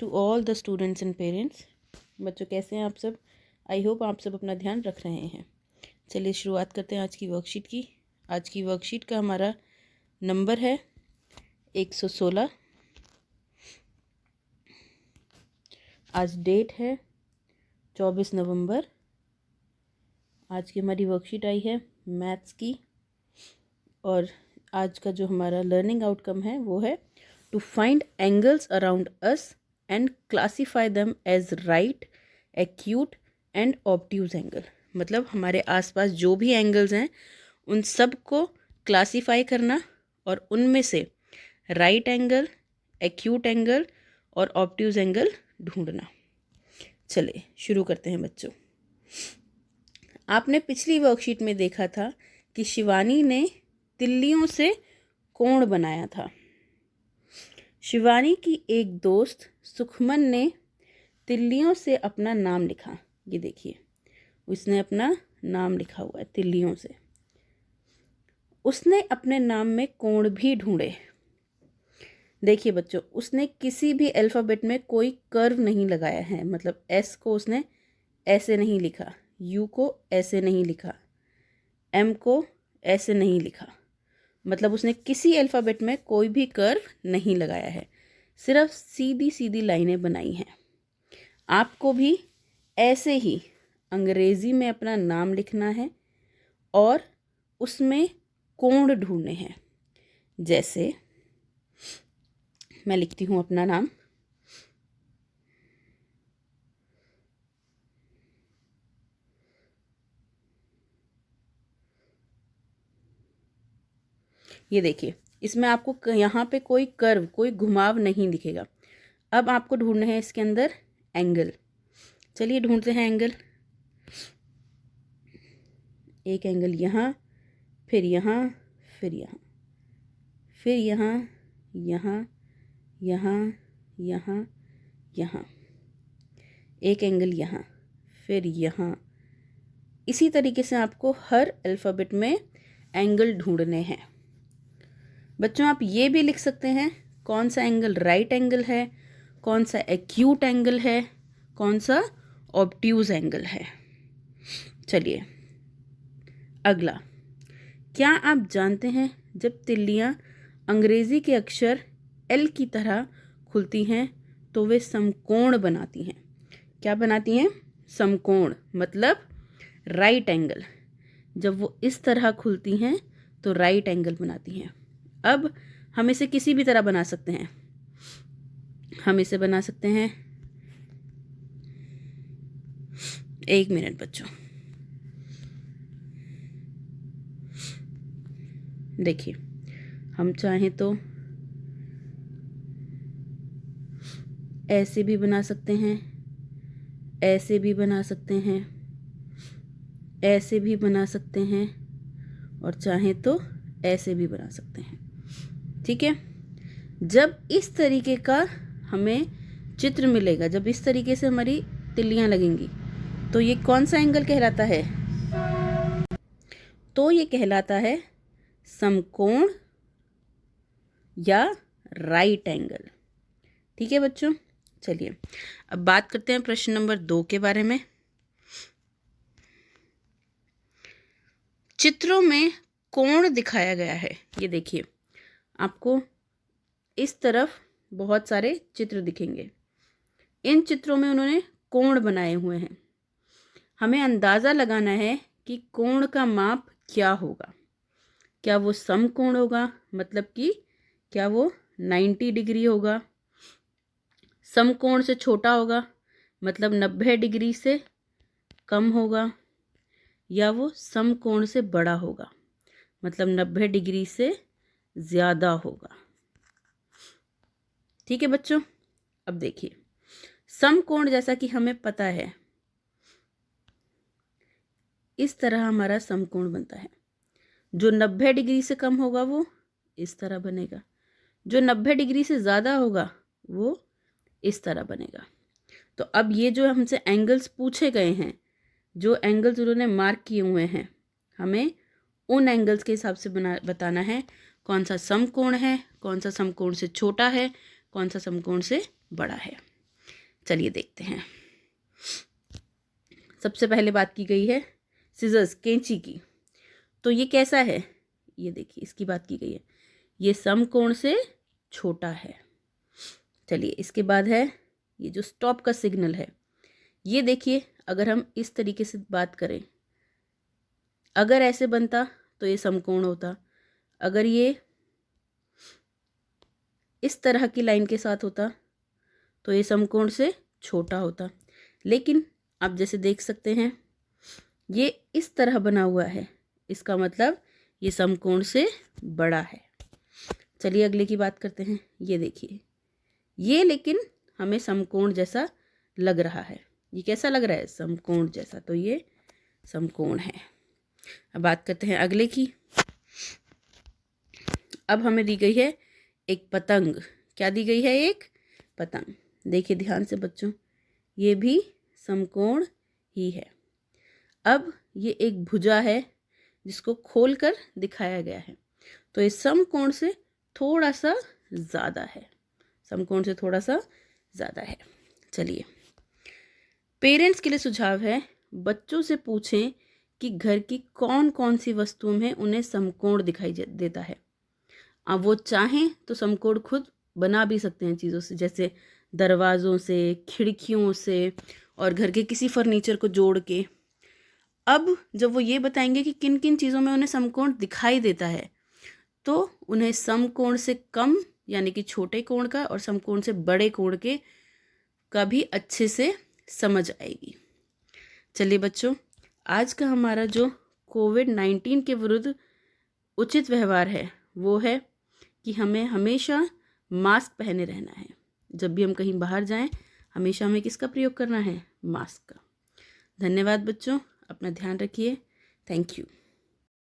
To all the students and parents. बच्चों कैसे हैं आप सब। आई होप आप सब अपना ध्यान रख रहे हैं। चलिए शुरुआत करते हैं आज की वर्कशीट की। आज की वर्कशीट का हमारा नंबर है 116। आज डेट है 24 नवंबर। आज की हमारी वर्कशीट आई है मैथ्स की और आज का जो हमारा लर्निंग आउटकम है वो है to find angles around us and classify them as right, acute and obtuse angle. मतलब हमारे आसपास जो भी एंगल्स हैं उन सब को क्लासीफाई करना और उनमें से राइट एंगल, एक्यूट एंगल और ऑब्ट्यूज एंगल ढूंढना। चलिए शुरू करते हैं बच्चों। आपने पिछली वर्कशीट में देखा था कि शिवानी ने तिल्लियों से कोण बनाया था। शिवानी की एक दोस्त सुखमन ने तिल्लियों से अपना नाम लिखा। ये देखिए, उसने अपना नाम लिखा हुआ है तिल्लियों से। उसने अपने नाम में कोण भी ढूंढे। देखिए बच्चों, उसने किसी भी अल्फ़ाबेट में कोई कर्व नहीं लगाया है। मतलब एस को उसने ऐसे नहीं लिखा, यू को ऐसे नहीं लिखा, एम को ऐसे नहीं लिखा। मतलब उसने किसी अल्फ़ाबेट में कोई भी कर्व नहीं लगाया है, सिर्फ सीधी सीधी लाइनें बनाई हैं। आपको भी ऐसे ही अंग्रेज़ी में अपना नाम लिखना है और उसमें कोण ढूंढने हैं। जैसे मैं लिखती हूँ अपना नाम, ये देखिए, इसमें आपको यहाँ पे कोई कर्व, कोई घुमाव नहीं दिखेगा। अब आपको ढूंढने हैं इसके अंदर एंगल। चलिए ढूंढते हैं एंगल। एक एंगल यहाँ, फिर यहाँ, फिर यहाँ, फिर यहाँ, यहाँ, यहाँ, यहाँ, यहाँ, एक एंगल यहाँ, फिर यहाँ। इसी तरीके से आपको हर अल्फ़ाबेट में एंगल ढूंढने हैं। बच्चों आप ये भी लिख सकते हैं कौन सा एंगल राइट एंगल है, कौन सा एक्यूट एंगल है, कौन सा ऑब्ट्यूज एंगल है। चलिए अगला, क्या आप जानते हैं जब तिल्लियाँ अंग्रेज़ी के अक्षर एल की तरह खुलती हैं तो वे समकोण बनाती हैं। क्या बनाती हैं? समकोण, मतलब राइट एंगल। जब वो इस तरह खुलती हैं तो राइट एंगल बनाती हैं। अब हम इसे किसी भी तरह बना सकते हैं। हम इसे बना सकते हैं, एक मिनट बच्चों, देखिए हम चाहें तो ऐसे भी बना सकते हैं, ऐसे भी बना सकते हैं, ऐसे भी बना सकते हैं और चाहें तो ऐसे भी बना सकते हैं। ठीक है, जब इस तरीके का हमें चित्र मिलेगा, जब इस तरीके से हमारी तिल्लियां लगेंगी तो ये कौन सा एंगल कहलाता है? तो ये कहलाता है समकोण या राइट एंगल। ठीक है बच्चों, चलिए अब बात करते हैं प्रश्न नंबर 2 के बारे में। चित्रों में कोण दिखाया गया है। ये देखिए, आपको इस तरफ बहुत सारे चित्र दिखेंगे। इन चित्रों में उन्होंने कोण बनाए हुए हैं। हमें अंदाज़ा लगाना है कि कोण का माप क्या होगा। क्या वो समकोण होगा, मतलब कि क्या वो 90 डिग्री होगा? समकोण से छोटा होगा, मतलब 90 डिग्री से कम होगा, या वो समकोण से बड़ा होगा, मतलब 90 डिग्री से ज़्यादा होगा। ठीक है बच्चों, अब देखिए समकोण जैसा कि हमें पता है, इस तरह हमारा समकोण बनता है। जो 90 डिग्री से कम होगा वो इस तरह बनेगा, जो 90 डिग्री से ज़्यादा होगा वो इस तरह बनेगा। तो अब ये जो हमसे एंगल्स पूछे गए हैं, जो एंगल्स उन्होंने मार्क किए हुए हैं, हमें उन एंगल्स के हिसाब से बताना है कौन सा समकोण है, कौन सा समकोण से छोटा है, कौन सा समकोण से बड़ा है। चलिए देखते हैं। सबसे पहले बात की गई है सिजर्स, कैंची की। तो ये कैसा है, ये देखिए, इसकी बात की गई है, ये समकोण से छोटा है। चलिए इसके बाद है ये जो स्टॉप का सिग्नल है, ये देखिए, अगर हम इस तरीके से बात करें, अगर ऐसे बनता तो ये समकोण होता, अगर ये इस तरह की लाइन के साथ होता तो ये समकोण से छोटा होता। लेकिन आप जैसे देख सकते हैं ये इस तरह बना हुआ है, इसका मतलब ये समकोण से बड़ा है। चलिए अगले की बात करते हैं। ये देखिए, ये लेकिन हमें समकोण जैसा लग रहा है। ये कैसा लग रहा है, समकोण जैसा, तो ये समकोण है। अब बात करते हैं अगले की। अब हमें दी गई है एक पतंग। क्या दी गई है, एक पतंग। देखिए ध्यान से बच्चों, ये भी समकोण ही है। अब ये एक भुजा है जिसको खोलकर दिखाया गया है, तो ये समकोण से थोड़ा सा ज़्यादा है, समकोण से थोड़ा सा ज़्यादा है। चलिए, पेरेंट्स के लिए सुझाव है, बच्चों से पूछें कि घर की कौन कौन सी वस्तुओं में उन्हें समकोण दिखाई देता है। अब वो चाहें तो समकोण खुद बना भी सकते हैं चीज़ों से, जैसे दरवाज़ों से, खिड़कियों से, और घर के किसी फर्नीचर को जोड़ के। अब जब वो ये बताएंगे कि किन किन चीज़ों में उन्हें समकोण दिखाई देता है, तो उन्हें समकोण से कम यानी कि छोटे कोण का और समकोण से बड़े कोण के का भी अच्छे से समझ आएगी। चलिए बच्चों, आज का हमारा जो कोविड-19 के विरुद्ध उचित व्यवहार है वो है कि हमें हमेशा मास्क पहने रहना है। जब भी हम कहीं बाहर जाएं, हमेशा हमें किसका प्रयोग करना है, मास्क का। धन्यवाद बच्चों, अपना ध्यान रखिए। Thank you.